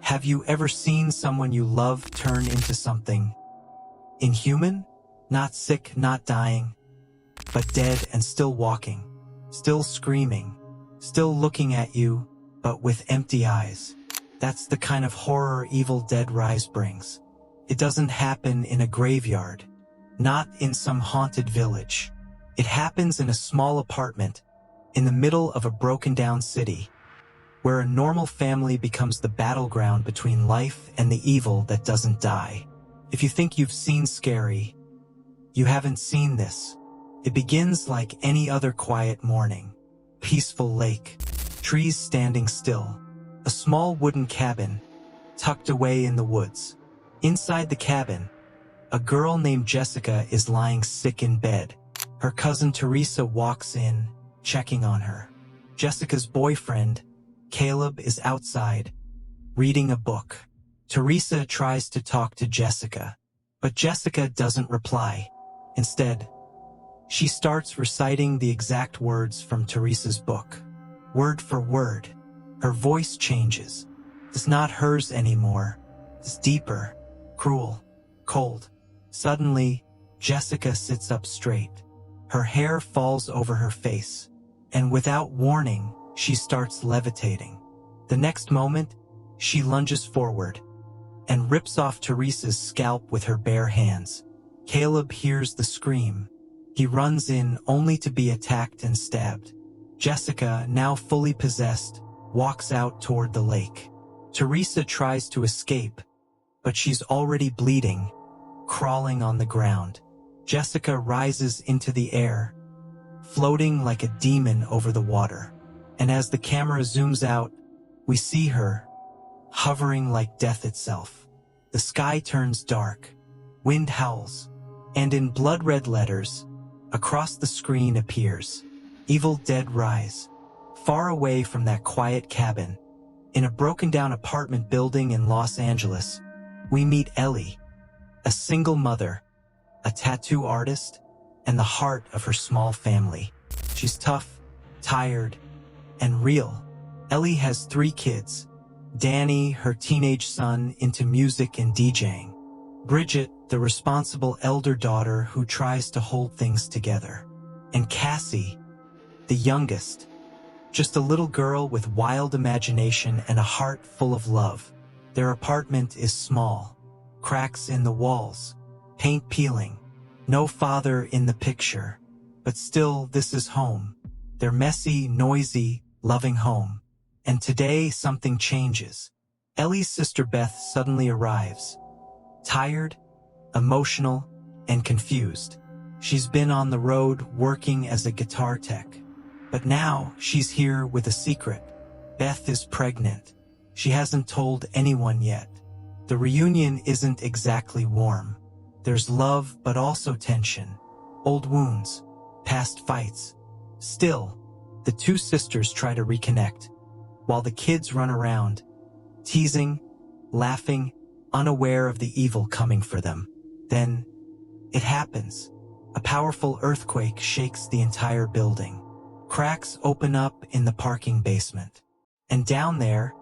Have you ever seen someone you love turn into something inhuman? Not sick, not dying, but dead and still walking, still screaming, still looking at you, but with empty eyes. That's the kind of horror Evil Dead Rise brings. It doesn't happen in a graveyard, not in some haunted village. It happens in a small apartment, in the middle of a broken-down city, where a normal family becomes the battleground between life and the evil that doesn't die. If you think you've seen scary, you haven't seen this. It begins like any other quiet morning. Peaceful lake, trees standing still, a small wooden cabin tucked away in the woods. Inside the cabin, a girl named Jessica is lying sick in bed. Her cousin Teresa walks in, checking on her. Jessica's boyfriend, Caleb, is outside, reading a book. Teresa tries to talk to Jessica, but Jessica doesn't reply. Instead, she starts reciting the exact words from Teresa's book. Word for word, her voice changes. It's not hers anymore. It's deeper, cruel, cold. Suddenly, Jessica sits up straight. Her hair falls over her face, and without warning, she starts levitating. The next moment, she lunges forward and rips off Teresa's scalp with her bare hands. Caleb hears the scream. He runs in only to be attacked and stabbed. Jessica, now fully possessed, walks out toward the lake. Teresa tries to escape, but she's already bleeding, crawling on the ground. Jessica rises into the air, floating like a demon over the water. And as the camera zooms out, we see her, hovering like death itself. The sky turns dark, wind howls, and in blood-red letters, across the screen appears, Evil Dead Rise. Far away from that quiet cabin, in a broken-down apartment building in Los Angeles, we meet Ellie, a single mother, a tattoo artist, and the heart of her small family. She's tough, tired, and real. Ellie has 3 kids. Danny, her teenage son, into music and DJing. Bridget, the responsible elder daughter who tries to hold things together. And Cassie, the youngest, just a little girl with wild imagination and a heart full of love. Their apartment is small, cracks in the walls, paint peeling, no father in the picture, but still this is home. Their messy, noisy, loving home. And today something changes. Ellie's sister Beth suddenly arrives, tired, emotional, and confused. She's been on the road working as a guitar tech, but now she's here with a secret. Beth is pregnant. She hasn't told anyone yet. The reunion isn't exactly warm. There's love, but also tension, old wounds, past fights. Still, the 2 sisters try to reconnect, while the kids run around, teasing, laughing, unaware of the evil coming for them. Then, it happens. A powerful earthquake shakes the entire building. Cracks open up in the parking basement. And down there,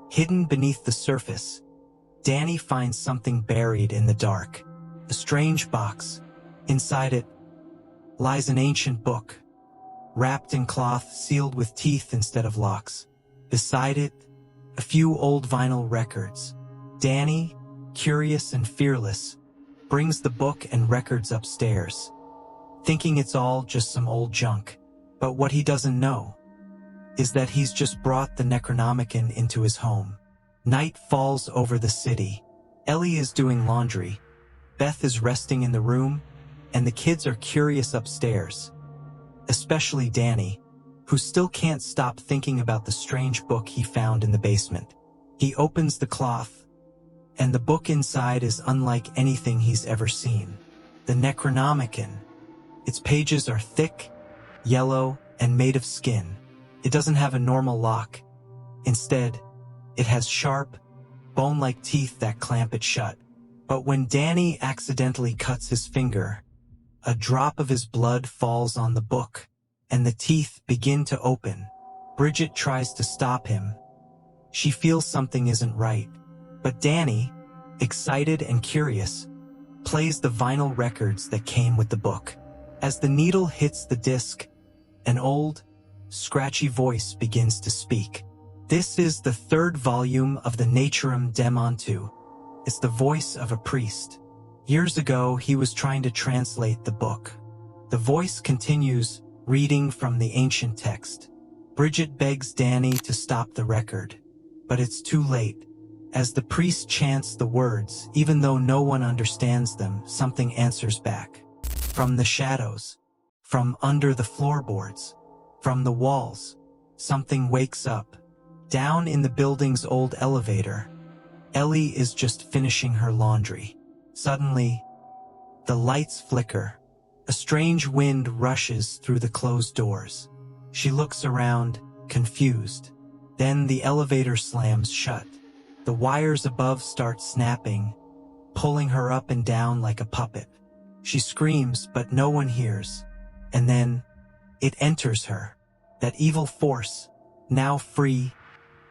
hidden beneath the surface, Danny finds something buried in the dark. A strange box. Inside it lies an ancient book, wrapped in cloth, sealed with teeth instead of locks. Beside it, a few old vinyl records. Danny, curious and fearless, brings the book and records upstairs, thinking it's all just some old junk. But what he doesn't know is that he's just brought the Necronomicon into his home. Night falls over the city. Ellie is doing laundry. Beth is resting in the room, and the kids are curious upstairs, especially Danny, who still can't stop thinking about the strange book he found in the basement. He opens the cloth, and the book inside is unlike anything he's ever seen. The Necronomicon. Its pages are thick, yellow, and made of skin. It doesn't have a normal lock. Instead, it has sharp, bone-like teeth that clamp it shut. But when Danny accidentally cuts his finger, a drop of his blood falls on the book, and the teeth begin to open. Bridget tries to stop him. She feels something isn't right. But Danny, excited and curious, plays the vinyl records that came with the book. As the needle hits the disc, an old, scratchy voice begins to speak. This is the third volume of the Naturam Demontu. It's the voice of a priest. Years ago, he was trying to translate the book. The voice continues, reading from the ancient text. Bridget begs Danny to stop the record, but it's too late. As the priest chants the words, even though no one understands them, something answers back. From the shadows, from under the floorboards, from the walls, something wakes up. Down in the building's old elevator, Ellie is just finishing her laundry. Suddenly, the lights flicker. A strange wind rushes through the closed doors. She looks around, confused. Then the elevator slams shut. The wires above start snapping, pulling her up and down like a puppet. She screams, but no one hears. And then, it enters her. That evil force, now free,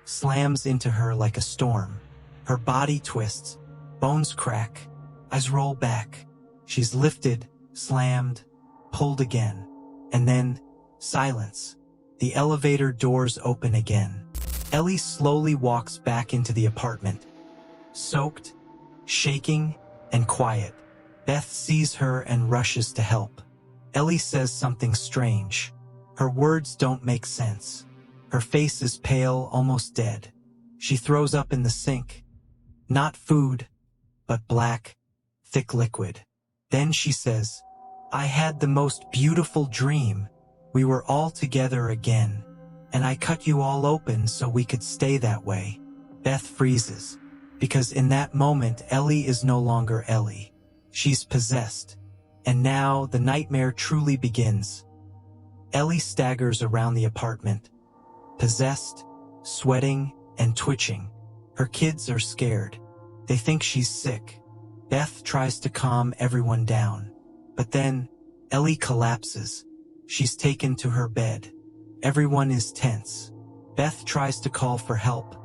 slams into her like a storm. Her body twists, bones crack, eyes roll back. She's lifted, slammed, pulled again. And then, silence. The elevator doors open again. Ellie slowly walks back into the apartment. Soaked, shaking, and quiet. Beth sees her and rushes to help. Ellie says something strange. Her words don't make sense. Her face is pale, almost dead. She throws up in the sink. Not food, but black, thick liquid. Then she says, "I had the most beautiful dream. We were all together again, and I cut you all open so we could stay that way." Beth freezes, because in that moment Ellie is no longer Ellie. She's possessed, and now the nightmare truly begins. Ellie staggers around the apartment, possessed, sweating, and twitching. Her kids are scared. They think she's sick. Beth tries to calm everyone down. But then, Ellie collapses. She's taken to her bed. Everyone is tense. Beth tries to call for help,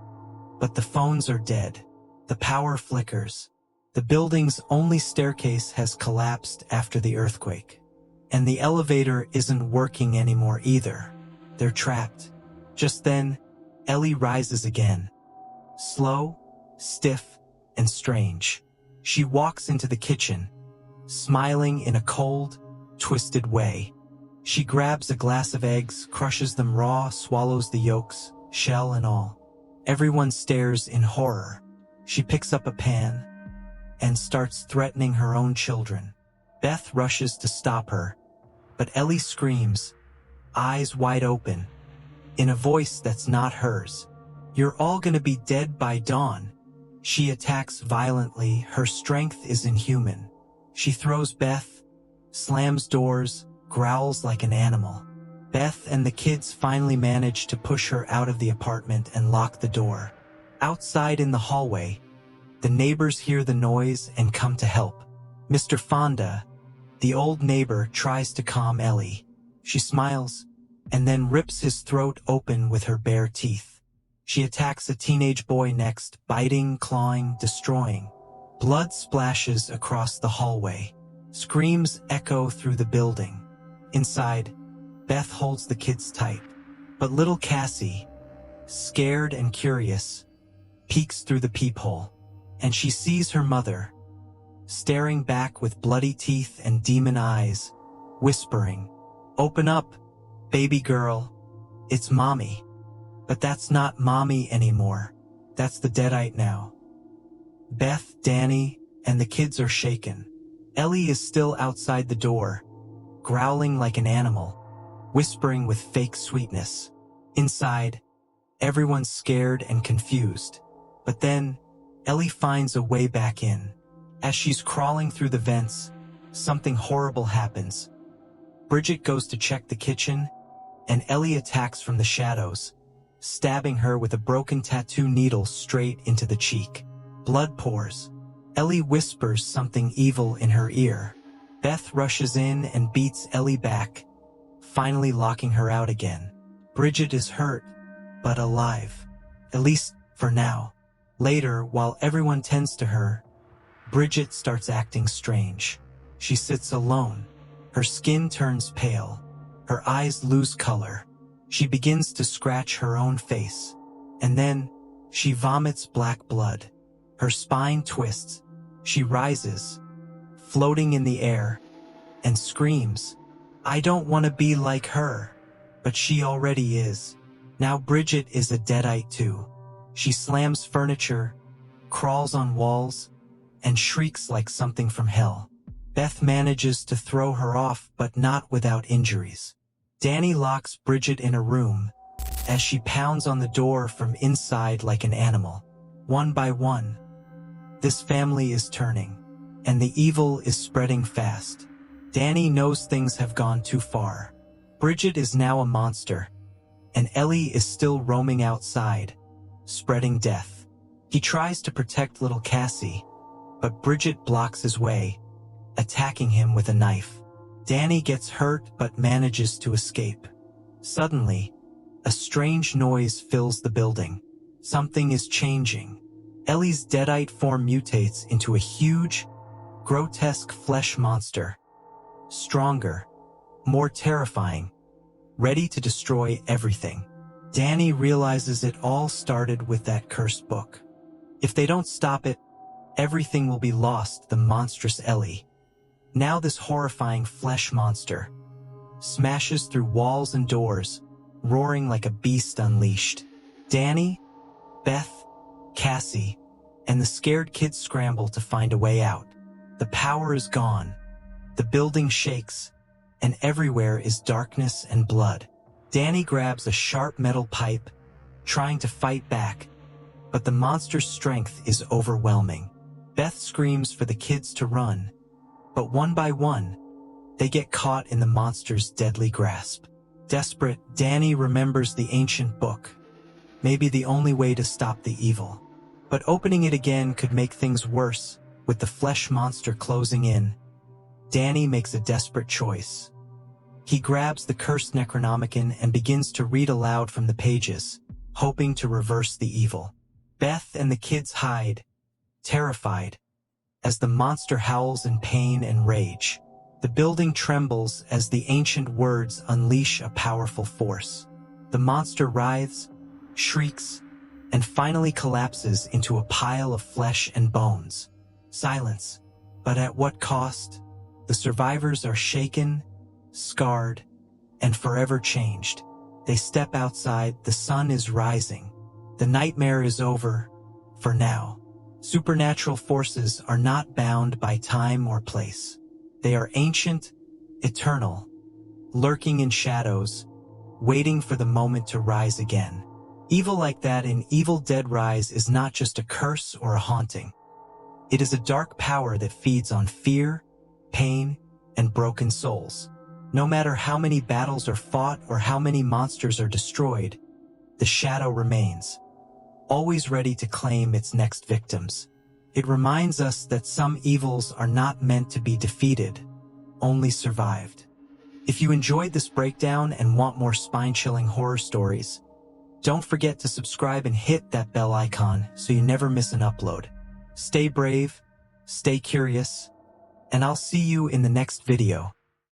but the phones are dead. The power flickers. The building's only staircase has collapsed after the earthquake. And the elevator isn't working anymore either. They're trapped. Just then, Ellie rises again. Slow, stiff, and strange. She walks into the kitchen, smiling in a cold, twisted way. She grabs a glass of eggs, crushes them raw, swallows the yolks, shell and all. Everyone stares in horror. She picks up a pan and starts threatening her own children. Beth rushes to stop her, but Ellie screams, eyes wide open, in a voice that's not hers. "You're all gonna be dead by dawn." She attacks violently. Her strength is inhuman. She throws Beth, slams doors, growls like an animal. Beth and the kids finally manage to push her out of the apartment and lock the door. Outside in the hallway, the neighbors hear the noise and come to help. Mr. Fonda, the old neighbor, tries to calm Ellie. She smiles and then rips his throat open with her bare teeth. She attacks a teenage boy next, biting, clawing, destroying. Blood splashes across the hallway. Screams echo through the building. Inside, Beth holds the kids tight. But little Cassie, scared and curious, peeks through the peephole. And she sees her mother, staring back with bloody teeth and demon eyes, whispering, "Open up, baby girl. It's mommy." But that's not mommy anymore. That's the deadite now. Beth, Danny, and the kids are shaken. Ellie is still outside the door, growling like an animal, whispering with fake sweetness. Inside, everyone's scared and confused. But then, Ellie finds a way back in. As she's crawling through the vents, something horrible happens. Bridget goes to check the kitchen, and Ellie attacks from the shadows, stabbing her with a broken tattoo needle straight into the cheek. Blood pours. Ellie whispers something evil in her ear. Beth rushes in and beats Ellie back, finally locking her out again. Bridget is hurt, but alive. At least for now. Later, while everyone tends to her, Bridget starts acting strange. She sits alone. Her skin turns pale. Her eyes lose color. She begins to scratch her own face. And then, she vomits black blood. Her spine twists. She rises, floating in the air, and screams, "I don't want to be like her." But she already is. Now Bridget is a deadite too. She slams furniture, crawls on walls, and shrieks like something from hell. Beth manages to throw her off, but not without injuries. Danny locks Bridget in a room as she pounds on the door from inside like an animal. One by one, this family is turning, and the evil is spreading fast. Danny knows things have gone too far. Bridget is now a monster, and Ellie is still roaming outside, spreading death. He tries to protect little Cassie, but Bridget blocks his way, attacking him with a knife. Danny gets hurt but manages to escape. Suddenly, a strange noise fills the building. Something is changing. Ellie's deadite form mutates into a huge, grotesque flesh monster. Stronger, more terrifying, ready to destroy everything. Danny realizes it all started with that cursed book. If they don't stop it, everything will be lost. The monstrous Ellie, now this horrifying flesh monster, smashes through walls and doors, roaring like a beast unleashed. Danny, Beth, Cassie, and the scared kids scramble to find a way out. The power is gone. The building shakes, and everywhere is darkness and blood. Danny grabs a sharp metal pipe, trying to fight back, but the monster's strength is overwhelming. Beth screams for the kids to run, but one by one, they get caught in the monster's deadly grasp. Desperate, Danny remembers the ancient book, maybe the only way to stop the evil. But opening it again could make things worse. With the flesh monster closing in, Danny makes a desperate choice. He grabs the cursed Necronomicon and begins to read aloud from the pages, hoping to reverse the evil. Beth and the kids hide, terrified, as the monster howls in pain and rage. The building trembles as the ancient words unleash a powerful force. The monster writhes, shrieks, and finally collapses into a pile of flesh and bones. Silence. But at what cost? The survivors are shaken, scarred, and forever changed. They step outside, the sun is rising. The nightmare is over, for now. Supernatural forces are not bound by time or place. They are ancient, eternal, lurking in shadows, waiting for the moment to rise again. Evil like that in Evil Dead Rise is not just a curse or a haunting. It is a dark power that feeds on fear, pain, and broken souls. No matter how many battles are fought or how many monsters are destroyed, the shadow remains, always ready to claim its next victims. It reminds us that some evils are not meant to be defeated, only survived. If you enjoyed this breakdown and want more spine-chilling horror stories, don't forget to subscribe and hit that bell icon so you never miss an upload. Stay brave, stay curious, and I'll see you in the next video.